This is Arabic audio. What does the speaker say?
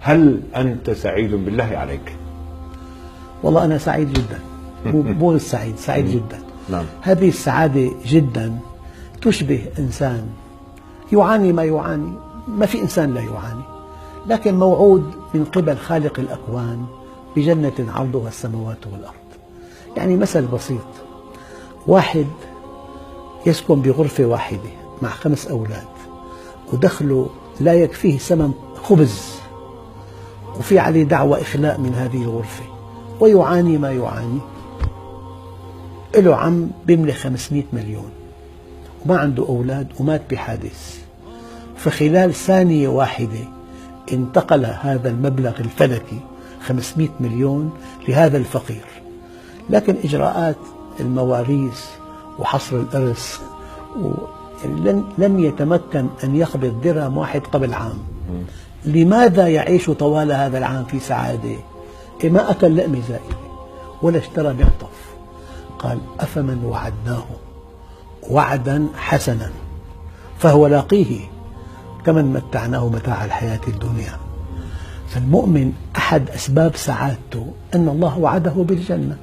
هل أنت سعيد بالله عليك؟ والله أنا سعيد جدا، مو بس سعيد، سعيد جدا. نعم. هذه السعادة جدا تشبه إنسان يعاني ما يعاني، ما في إنسان لا يعاني، لكن موعود من قبل خالق الأكوان بجنة عرضها السماوات والأرض. يعني مثل بسيط، واحد يسكن بغرفة واحدة مع 5 أولاد ودخله لا يكفيه ثمن خبز، وفي عليه دعوى إخلاء من هذه الغرفة ويعاني ما يعاني. له عم بيملك 500 مليون وما عنده أولاد ومات بحادث، فخلال ثانية واحدة انتقل هذا المبلغ الفلكي 500 مليون لهذا الفقير. لكن إجراءات المواريث وحصر الإرث لم يتمكن أن يقبض درهم واحد قبل عام. لماذا يعيش طوال هذا العام في سعادة؟ ما أكل لقمة زائدة ولا اشترى معطف. قال: أفمن وعدناه وعدا حسنا فهو لاقيه كمن متعناه متاع الحياة الدنيا. فالمؤمن أحد أسباب سعادته أن الله وعده بالجنة.